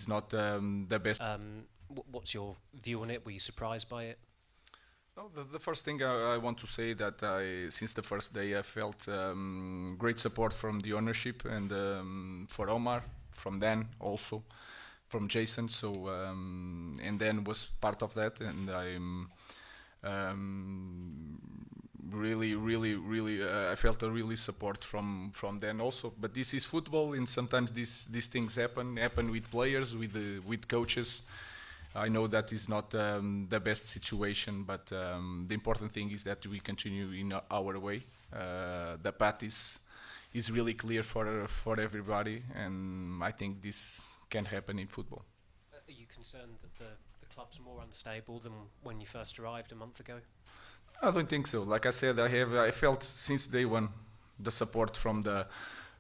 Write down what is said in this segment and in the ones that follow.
it's not the best. What's your view on it? Were you surprised by it? No, the first thing I want to say that since the first day I felt great support from the ownership and for Omar, from Dan also, from Jason. So and Dan was part of that, and I'm really I felt a really support from Dan also. But this is football, and sometimes these things happen with players, with coaches. I know that is not the best situation, but the important thing is that we continue in our way. The path is really clear for everybody, and I think this can happen in football. Are you concerned that the club's more unstable than when you first arrived a month ago? I don't think so. Like I said, I felt since day one the support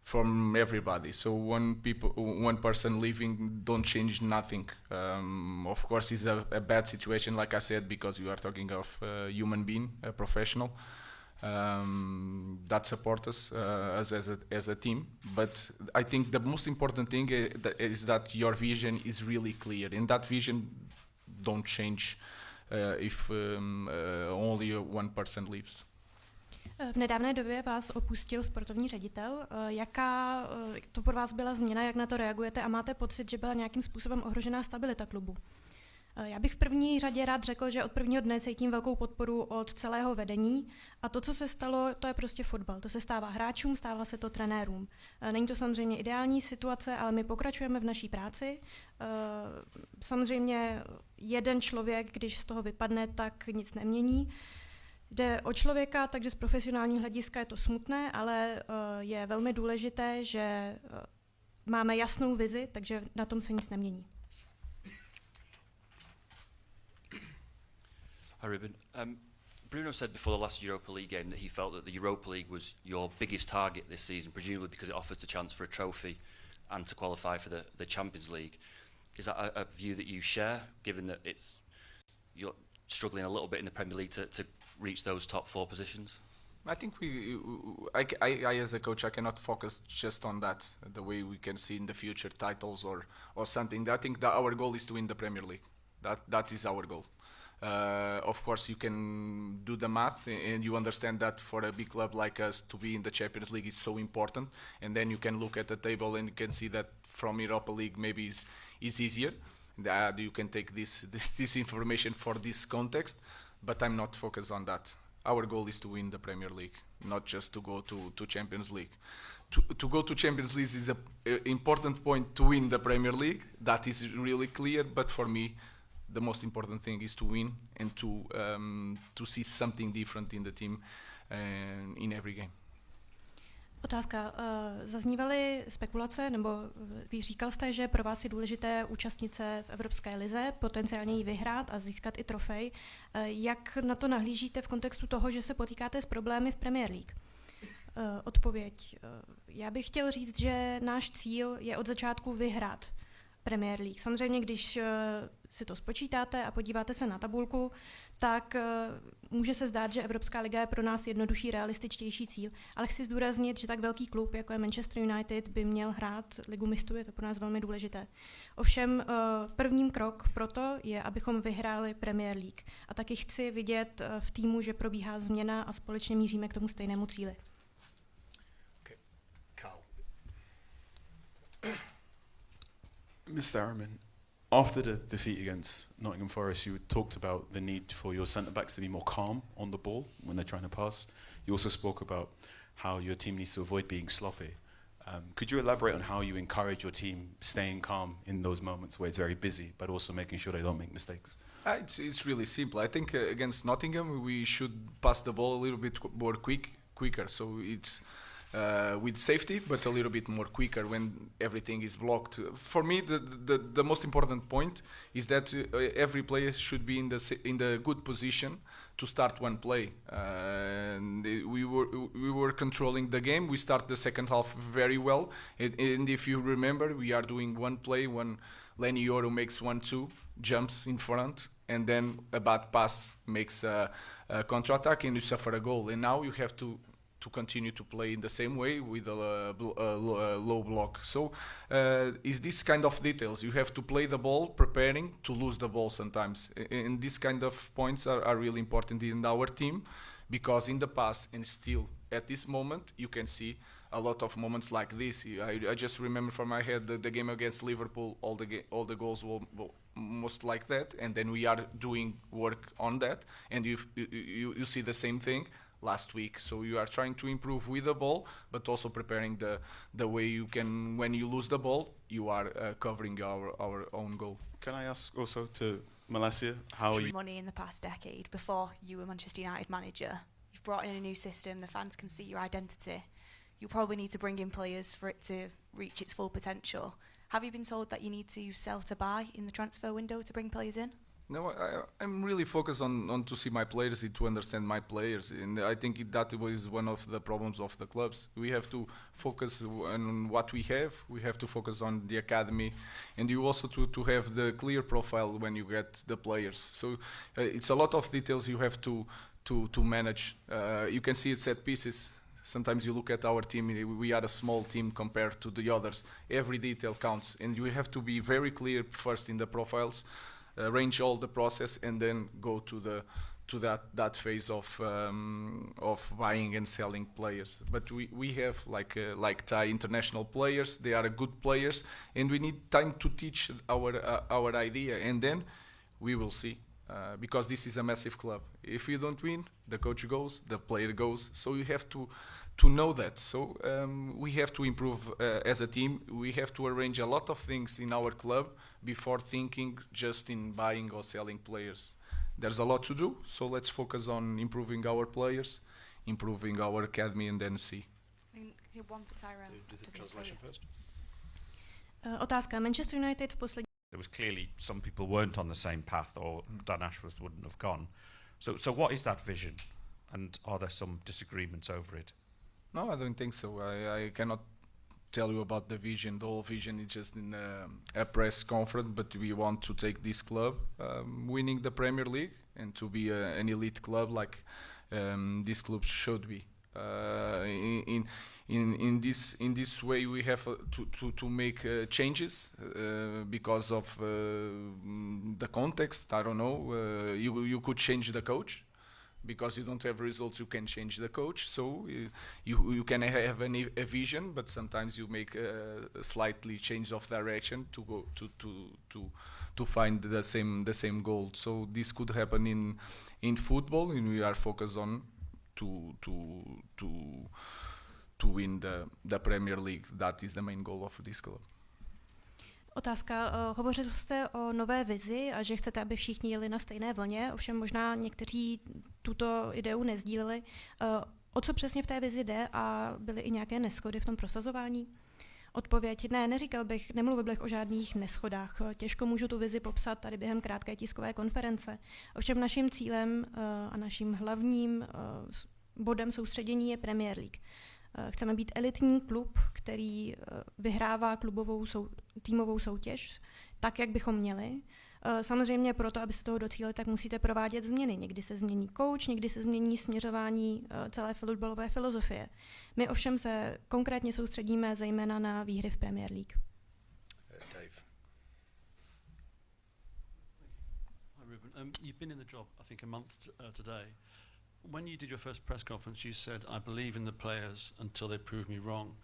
from everybody. So one person leaving don't change nothing. Of course, it's a bad situation, like I said, because you are talking of a human being, a professional that support us as a team. But I think the most important thing is that your vision is really clear, and that vision don't change if only one person leaves. V nedávné době vás opustil sportovní ředitel. Jaká to pro vás byla změna, jak na to reagujete a máte pocit, že byla nějakým způsobem ohrožená stabilita klubu? Já bych v první řadě rád řekl, že od prvního dne cítím velkou podporu od celého vedení a to, co se stalo, to je prostě fotbal. To se stává hráčům, stává se to trenérům. Není to samozřejmě ideální situace, ale my pokračujeme v naší práci. Samozřejmě jeden člověk, když z toho vypadne, tak nic nemění. Jde o člověka, takže z profesionálního hlediska je to smutné, ale je velmi důležité, že máme jasnou vizi, takže na tom se nic nemění. Hi Ruben. Bruno said before the last Europa League game that he felt that the Europa League was your biggest target this season, presumably because it offers a chance for a trophy and to qualify for the Champions League. Is that a view that you share, given that you're struggling a little bit in the Premier League to reach those top 4 positions? I think I as a coach, I cannot focus just on that, the way we can see in the future titles or something. I think that our goal is to win the Premier League. That is our goal. Of course, you can do the math and you understand that for a big club like us to be in the Champions League is so important. And then you can look at the table and you can see that from Europa League maybe is easier. You can take this information for this context, but I'm not focused on that. Our goal is to win the Premier League, not just to go to Champions League. To go to Champions League is an important point to win the Premier League. That is really clear, but for me, the most important thing is to win and to see something different in the team in every game. Otázka. Zaznívaly spekulace, nebo vy říkal jste, že pro vás je důležité účastnit se v Evropské lize, potenciálně ji vyhrát a získat i trofej. Jak na to nahlížíte v kontextu toho, že se potýkáte s problémy v Premier League? Odpověď. Já bych chtěl říct, že náš cíl je od začátku vyhrát Premier League. Samozřejmě, když si to spočítáte a podíváte se na tabulku, tak může se zdát, že Evropská liga je pro nás jednodušší, realističtější cíl, ale chci zdůraznit, že tak velký klub, jako je Manchester United, by měl hrát Ligu mistrů, je to pro nás velmi důležité. Ovšem prvním krok proto je, abychom vyhráli Premier League. A taky chci vidět v týmu, že probíhá změna a společně míříme k tomu stejnému cíli. Okay. Carl. Mr. Amorim, after the defeat against Nottingham Forest, you talked about the need for your centre-backs to be more calm on the ball when they're trying to pass. You also spoke about how your team needs to avoid being sloppy. Could you elaborate on how you encourage your team staying calm in those moments where it's very busy, but also making sure they don't make mistakes? It's really simple. I think against Nottingham, we should pass the ball a little bit more quicker. So it's with safety, but a little bit more quicker when everything is blocked. For me, the most important point is that every player should be in the good position to start one play. And we were controlling the game. We start the second half very well. And if you remember, we are doing one play when Lenny Yoro makes 1-2, jumps in front, and then a bad pass makes a counter-attack and you suffer a goal. And now you have to to continue to play in the same way with a low block. So is this kind of details. You have to play the ball preparing to lose the ball sometimes. And these kind of points are really important in our team, because in the past and still at this moment you can see a lot of moments like this. I just remember from my head the game against Liverpool, all the goals were most like that, and then we are doing work on that, and you see the same thing last week. So you are trying to improve with the ball, but also preparing the way you can, when you lose the ball, you are covering our own goal. Can I ask also to Malacia, how are you? Money in the past decade, before you were Manchester United manager, you've brought in a new system, the fans can see your identity. You probably need to bring in players for it to reach its full potential. Have you been told that you need to sell to buy in the transfer window to bring players in? No, I'm really focused on to see my players, to understand my players, and I think that was one of the problems of the clubs. We have to focus on what we have. We have to focus on the academy, and you also to have the clear profile when you get the players. So it's a lot of details you have to manage. You can see it set pieces. Sometimes you look at our team, we are a small team compared to the others. Every detail counts, and you have to be very clear first in the profiles, arrange all the process, and then go to that phase of buying and selling players. But we have like Thai international players. They are good players, and we need time to teach our idea, and then we will see. Because this is a massive club. If you don't win, the coach goes, the player goes. So you have to know that. So we have to improve as a team. We have to arrange a lot of things in our club before thinking just in buying or selling players. There's a lot to do, so let's focus on improving our players, improving our academy, and then see. One for Tyrone. Do the translation first. Otázka. Manchester United v poslední. There was clearly some people weren't on the same path, or Dan Ashworth wouldn't have gone. So what is that vision, and are there some disagreements over it? No, I don't think so. I cannot tell you about the vision. The whole vision is just in a press conference, but we want to take this club winning the Premier League and to be an elite club like this club should be. In this way we have to make changes because of the context. I don't know. You could change the coach. Because you don't have results, you can change the coach. So you can have a vision, but sometimes you make a slightly change of direction to go to find the same goal. So this could happen in football, and we are focused on to win the Premier League. That is the main goal of this club. Otázka. Hovořil jste o nové vizi a že chcete, aby všichni jeli na stejné vlně, ovšem možná někteří tuto ideu nezdíleli. O co přesně v té vizi jde a byly i nějaké neshody v tom prosazování? Odpověď: ne, nemluvil bych o žádných neschodách. Těžko můžu tu vizi popsat tady během krátké tiskové konference. Ovšem naším cílem a naším hlavním bodem soustředění je Premier League. Chceme být elitní klub, který vyhrává týmovou soutěž tak, jak bychom měli. Samozřejmě proto, abyste toho docílili, tak musíte provádět změny. Někdy se změní coach, někdy se změní směřování celé fotbalové filozofie. My ovšem se konkrétně soustředíme zejména na výhry v Premier League. Dave. Hi, Ruben. You've been in the job, I think, a month today. When you did your first press conference, you said, I believe in the players until they prove me wrong.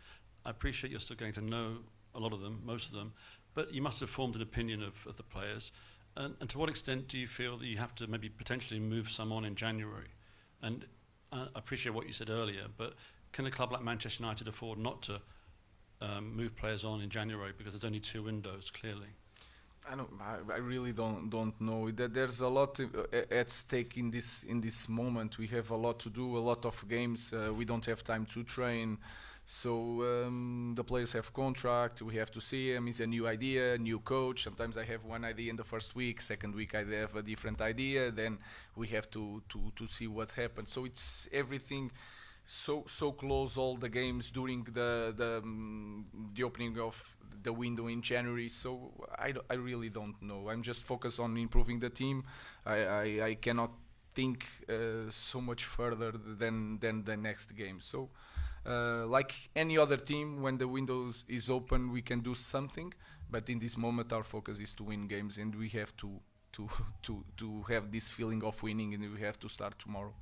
I appreciate you're still getting to know a lot of them, most of them, but you must have formed an opinion of the players. And to what extent do you feel that you have to maybe potentially move some on in January? And I appreciate what you said earlier, but can a club like Manchester United afford not to move players on in January, because there's only 2 windows, clearly? I really don't know. There's a lot at stake in this moment. We have a lot to do, a lot of games. We don't have time to train. So the players have contract. We have to see him. It's a new idea, new coach. Sometimes I have one idea in the first week. Second week I have a different idea. Then we have to see what happens. So it's everything so close. All the games during the opening of the window in January. So I really don't know. I'm just focused on improving the team. I cannot think so much further than the next game. So, like any other team, when the window is open, we can do something. But in this moment, our focus is to win games, and we have to have this feeling of winning, and we have to start tomorrow.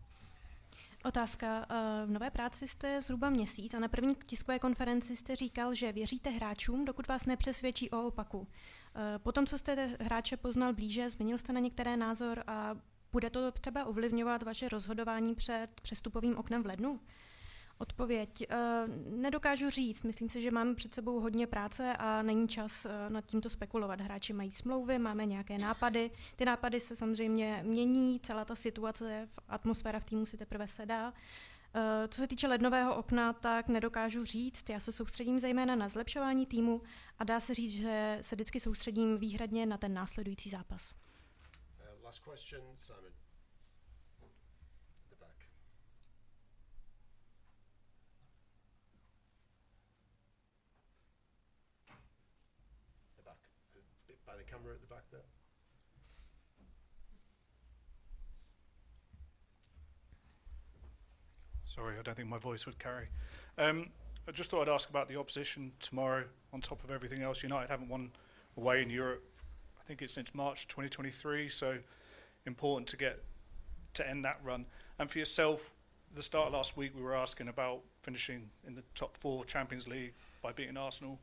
Otázka. V nové práci jste zhruba měsíc a na první tiskové konferenci jste říkal, že věříte hráčům, dokud vás nepřesvědčí o opaku. Potom, co jste hráče poznal blíže, změnil jste na některé názor a bude to třeba ovlivňovat vaše rozhodování před přestupovým oknem v lednu? Odpověď. Nedokážu říct. Myslím si, že máme před sebou hodně práce a není čas nad tímto spekulovat. Hráči mají smlouvy, máme nějaké nápady. Ty nápady se samozřejmě mění, celá ta situace, atmosféra v týmu si teprve sedá. Co se týče lednového okna, tak nedokážu říct. Já se soustředím zejména na zlepšování týmu a dá se říct, že se vždycky soustředím výhradně na ten následující zápas. Last question, Simon. At the back. The back. By the camera at the back there. Sorry, I don't think my voice would carry. I just thought I'd ask about the opposition tomorrow. On top of everything else, United haven't won away in Europe, I think it's since March 2023, so important to end that run. And for yourself, the start of last week we were asking about finishing in the top 4 Champions League by beating Arsenal.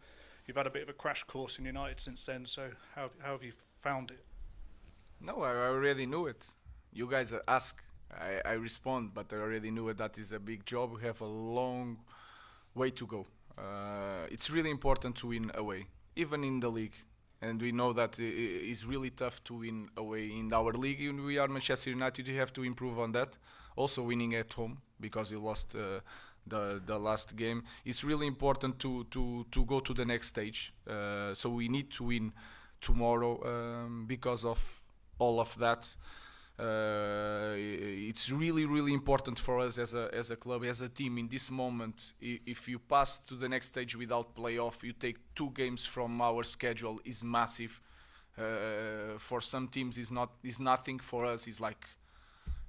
You've had a bit of a crash course in United since then, so how have you found it? No, I already knew it. You guys ask, I respond, but I already knew it. That is a big job. We have a long way to go. It's really important to win away, even in the league. And we know that it's really tough to win away in our league. And we are Manchester United. We have to improve on that. Also winning at home, because we lost the last game. It's really important to go to the next stage. So we need to win tomorrow because of all of that. It's really important for us as a club, as a team in this moment. If you pass to the next stage without playoff, you take 2 games from our schedule is massive. For some teams is nothing. For us is like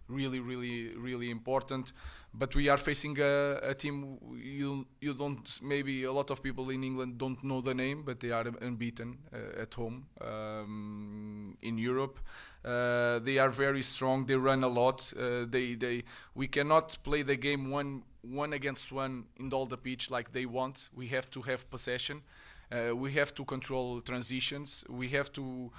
really important. But we are facing a team you don't, maybe a lot of people in England don't know the name, but they are unbeaten at home in Europe. They are very strong. They run a lot. We cannot play the game one against one in all the pitch like they want. We have to have possession. We have to control transitions. We have to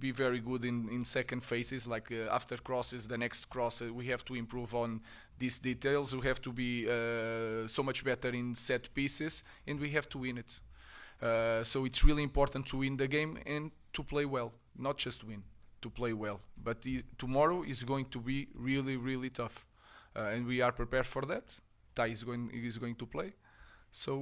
be very good in second phases, like after crosses, the next cross. We have to improve on these details. We have to be so much better in set pieces, and we have to win it. So it's really important to win the game and to play well, not just win, to play well. But tomorrow is going to be really tough, and we are prepared for that. Tai is going to play, so